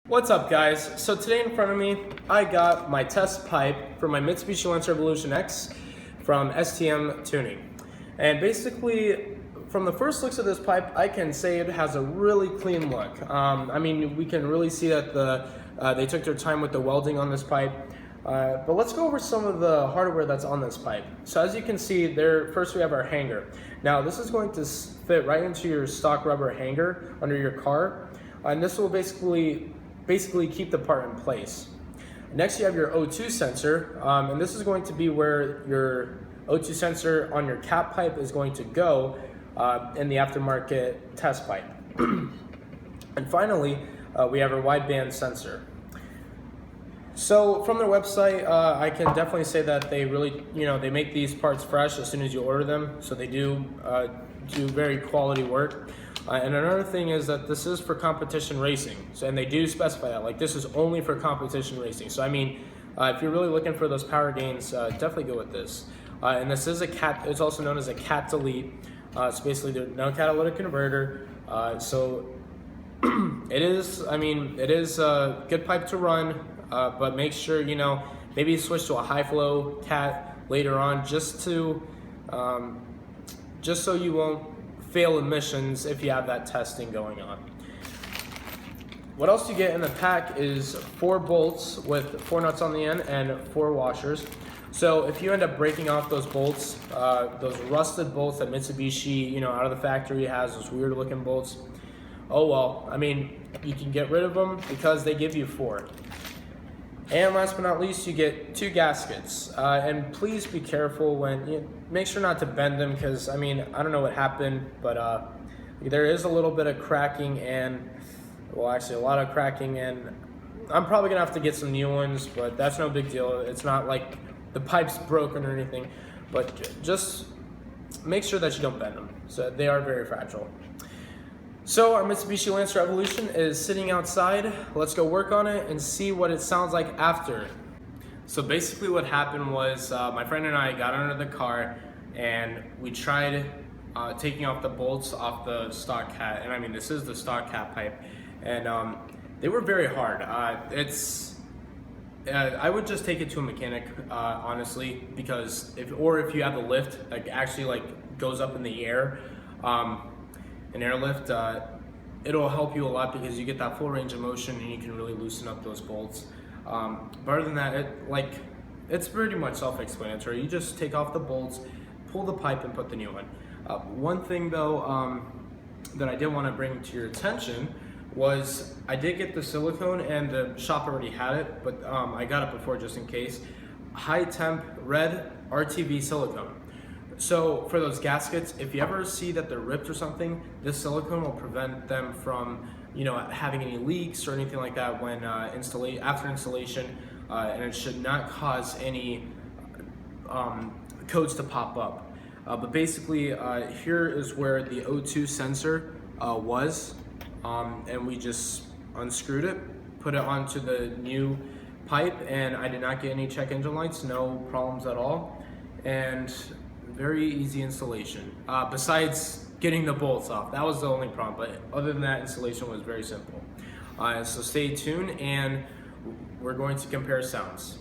What's up, guys? So today in front of me, I got my test pipe for my Mitsubishi Lancer Evolution X from STM Tuning. And basically, from the first looks of this pipe, I can say it has a really clean look. I mean, we can really see that they took their time with the welding on this pipe. But let's go over some of the hardware that's on this pipe. So as you can see, first we have our hanger. Now this is going to fit right into your stock rubber hanger under your car. And this will basically keep the part in place. Next you have your O2 sensor, and this is going to be where your O2 sensor on your cap pipe is going to go in the aftermarket test pipe. And finally, we have our wideband sensor. So from their website, I can definitely say that they really, they make these parts fresh as soon as you order them. So they do very quality work. And another thing is that this is for competition racing. And they do specify that, like this is only for competition racing. So I mean, if you're really looking for those power gains, definitely go with this. And this is it's also known as a cat delete. It's basically the no catalytic converter. So it is a good pipe to run, but make sure, maybe switch to a high flow cat later on just so you won't fail emissions if you have that testing going on. What else you get in the pack is 4 bolts with 4 nuts on the end and 4 washers. So if you end up breaking off those bolts, those rusted bolts that Mitsubishi, out of the factory has, those weird looking bolts, oh well, I mean, you can get rid of them because they give you 4. And last but not least, you get 2 gaskets. And please be careful make sure not to bend them because, I mean, I don't know what happened, but there is a little bit of cracking well, actually a lot of cracking, and I'm probably gonna have to get some new ones, but that's no big deal. It's not like the pipe's broken or anything, but just make sure that you don't bend them. So they are very fragile. So our Mitsubishi Lancer Evolution is sitting outside. Let's go work on it and see what it sounds like after. So basically what happened was my friend and I got under the car and we tried taking off the bolts off the stock cat. And I mean, this is the stock cat pipe. And they were very hard. I would just take it to a mechanic, honestly, because if you have the lift, actually goes up in the air, an airlift, it'll help you a lot because you get that full range of motion and you can really loosen up those bolts. But other than that, it's pretty much self-explanatory. You just take off the bolts, pull the pipe, and put the new one. One thing though that I did want to bring to your attention was I did get the silicone, and the shop already had it, but I got it before just in case. High temp red RTV silicone. So for those gaskets, if you ever see that they're ripped or something, this silicone will prevent them from, having any leaks or anything like that when after installation, and it should not cause any codes to pop up. But basically, here is where the O2 sensor was, and we just unscrewed it, put it onto the new pipe, and I did not get any check engine lights, no problems at all, and very easy installation. Besides getting the bolts off, that was the only problem, but other than that, installation was very simple. So stay tuned, and we're going to compare sounds.